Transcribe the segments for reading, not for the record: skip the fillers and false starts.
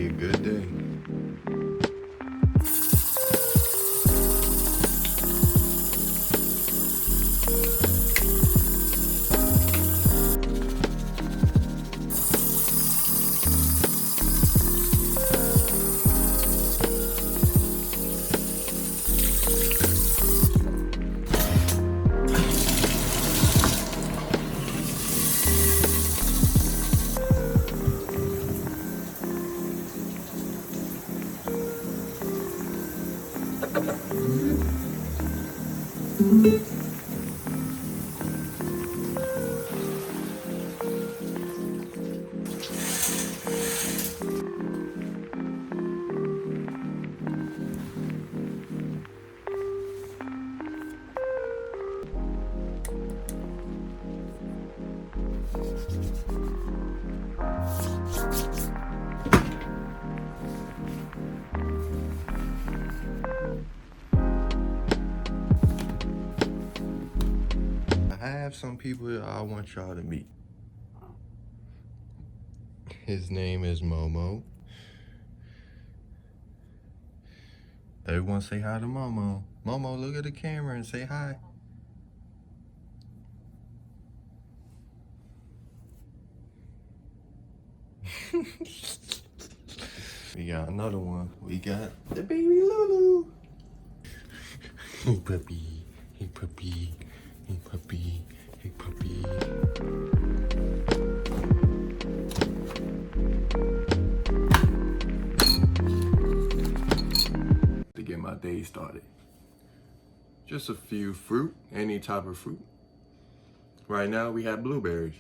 be a good day. I have some people that I want y'all to meet. His name is Momo. Everyone say hi to Momo. Momo, look at the camera and say hi. We got another one. We got the baby Lulu. Hey puppy, hey puppy, hey puppy, hey puppy. To get my day started. Just a few fruit, any type of fruit. Right now we have blueberries.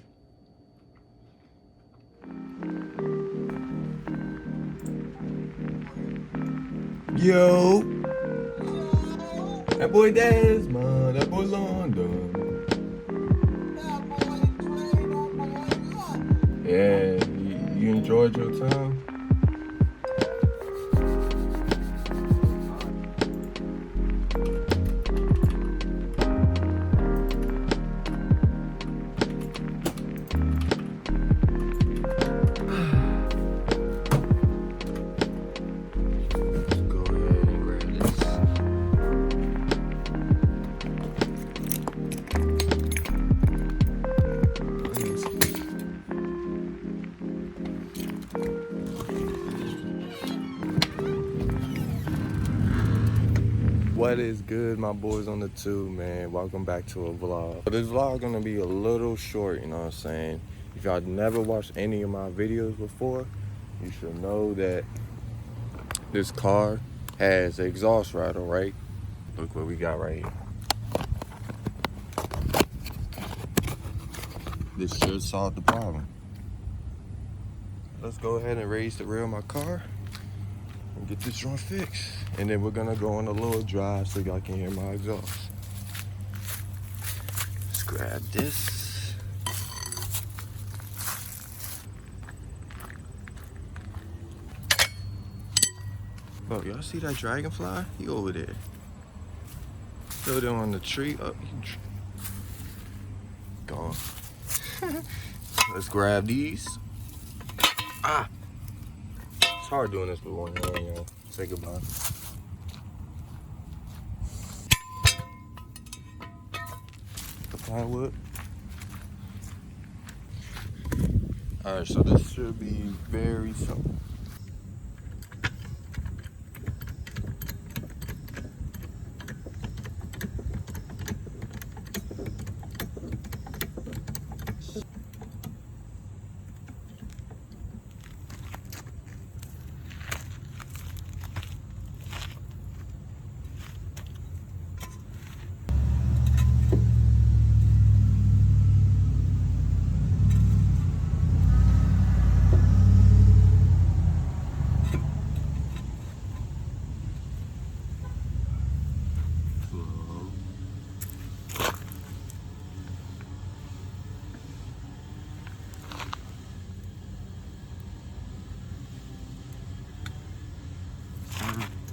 Yo! That boy Desmond, that boy London. Yeah, you enjoyed your time? What is good, my boys on the tube, man? Welcome back to a vlog. This vlog gonna be a little short, you know what I'm saying? If y'all never watched any of my videos before, you should know that this car has an exhaust rattle, right? Look what we got right here. This should solve the problem. Let's go ahead and raise the rear of my car and get this joint fixed. And then we're gonna go on a little drive so y'all can hear my exhaust. Let's grab this. Oh, y'all see that dragonfly? He over there. Still there on the tree. Oh, gone. Let's grab these. Ah! It's hard doing this with one hand, y'all. Say goodbye. The plywood. Alright, so this should be very simple.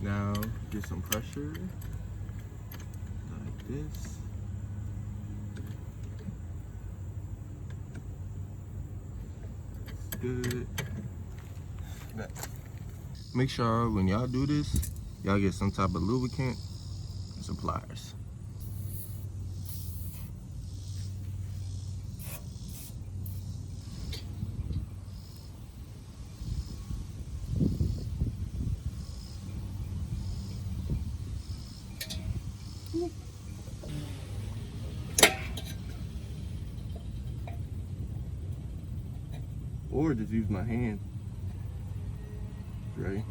Now get some pressure like this. Good. make sure when y'all do this, y'all get some type of lubricant and some pliers. Or just use my hand. Right?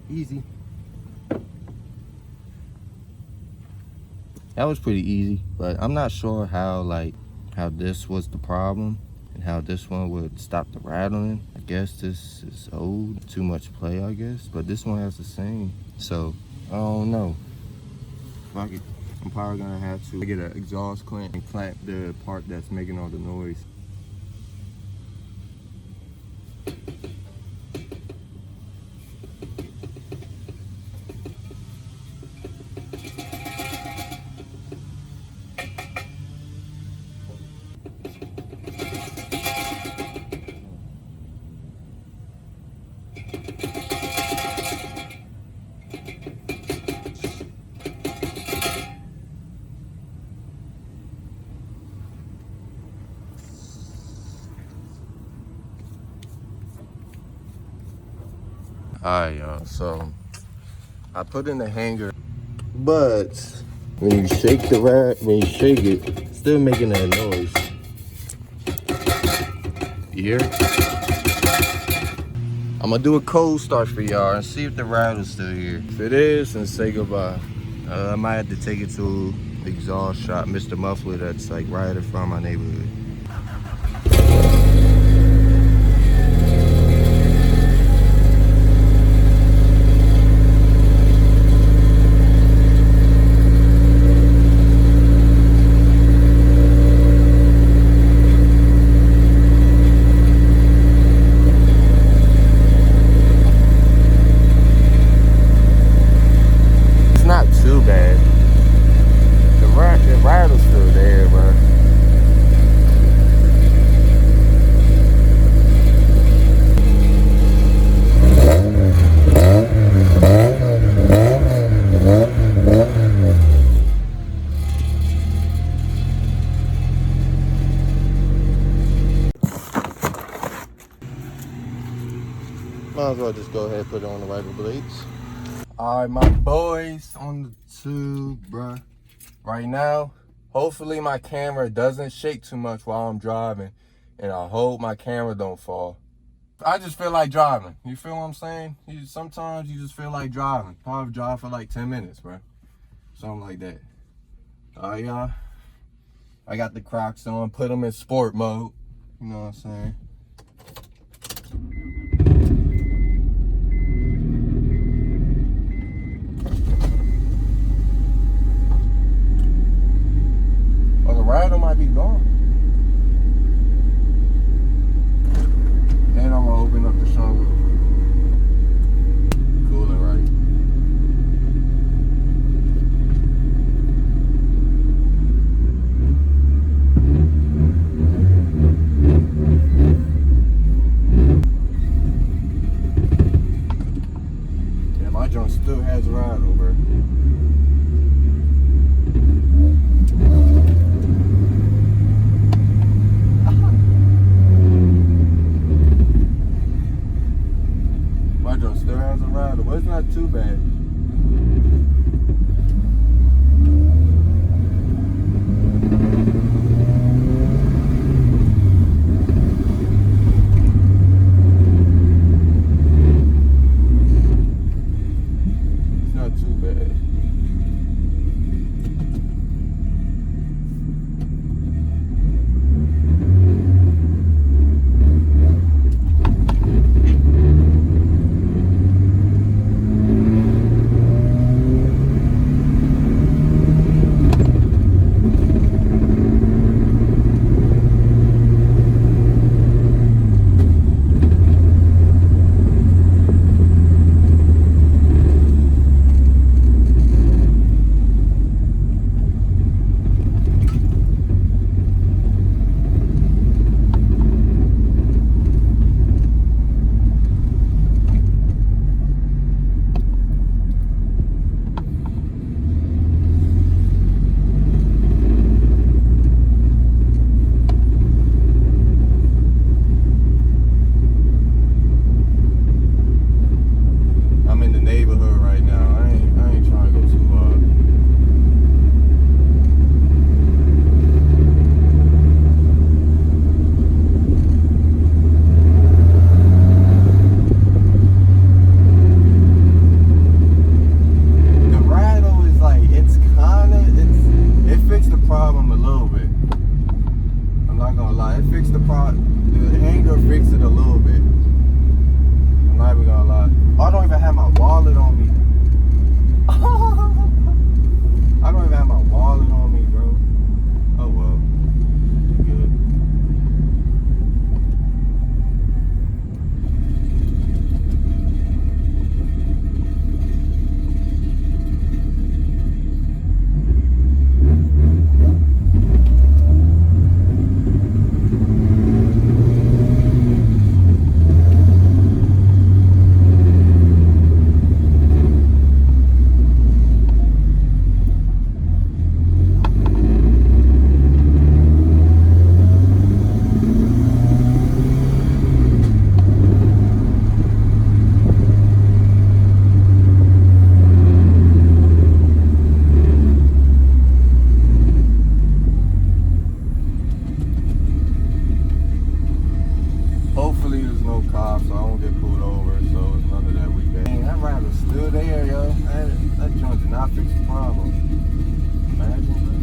Easy. That was pretty easy, but I'm not sure how this was the problem and how this one would stop the rattling. I guess this is old, too much play, I guess, but this one has the same. So I don't know. I'm probably gonna have to get an exhaust clamp and clamp the part that's making all the noise. Alright, y'all, so I put in the hanger, but when you shake it, it's still making that noise. You hear it? I'm gonna do a cold start for y'all and see if the rattle's still here. If it is, then say goodbye. I might have to take it to the exhaust shop, Mr. Muffler, that's like right in front of my neighborhood. Might as well just go ahead and put it on the wiper blades. Alright, my boys on the tube, bruh. Right now, hopefully my camera doesn't shake too much while I'm driving. And I hope my camera don't fall. I just feel like driving. You feel what I'm saying? Sometimes you just feel like driving. Probably drive for like 10 minutes, bruh. Something like that. Alright, y'all. I got the Crocs on. Put them in sport mode. You know what I'm saying? Rattle might be gone. And I'm gonna open up the sunroof. Cool it right. no cops, so I won't get pulled over, so it's none of that weekend. Dang, that rider's still there, yo. That joint did not fix the problem. Imagine, bro.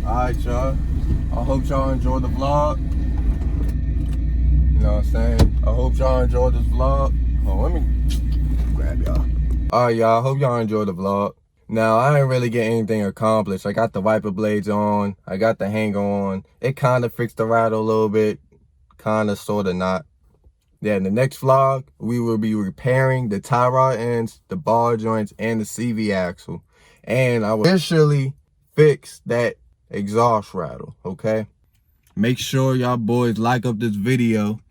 Alright, y'all. I hope y'all enjoyed the vlog. You know what I'm saying? I hope y'all enjoyed this vlog. Oh, let me grab y'all. Alright, y'all. I hope y'all enjoyed the vlog. Now, I didn't really get anything accomplished. I got the wiper blades on. I got the hanger on. It kind of fixed the rattle a little bit. Kind of, sort of not. Yeah, in the next vlog, we will be repairing the tie rod ends, the ball joints, and the CV axle. And I will officially fix that exhaust rattle, okay? Make sure y'all boys like up this video,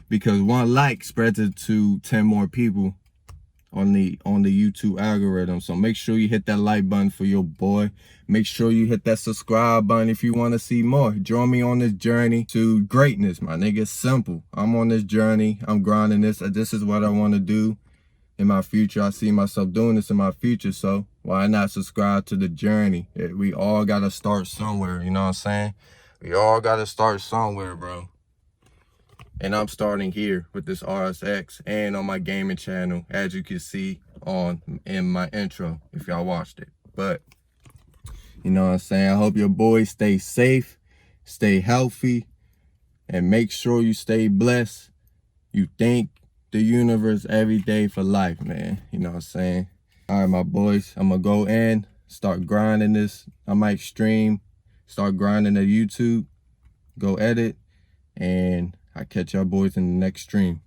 because one like spreads it to 10 more people. on the YouTube algorithm. So make sure you hit that like button for your boy. Make sure you hit that subscribe button if you want to see more. Join me on this journey to greatness, my nigga. It's simple. I'm on this journey. I'm grinding this. This is what I want to do in my future. I see myself doing this in my future. So why not subscribe to the journey? We all got to start somewhere. You know what I'm saying? We all got to start somewhere, bro. And I'm starting here with this RSX and on my gaming channel, as you can see in my intro, if y'all watched it. But, you know what I'm saying? I hope your boys stay safe, stay healthy, and make sure you stay blessed. You thank the universe every day for life, man. You know what I'm saying? All right, my boys, I'm going to go in, start grinding this. I might stream, start grinding the YouTube, go edit, and I catch y'all boys in the next stream.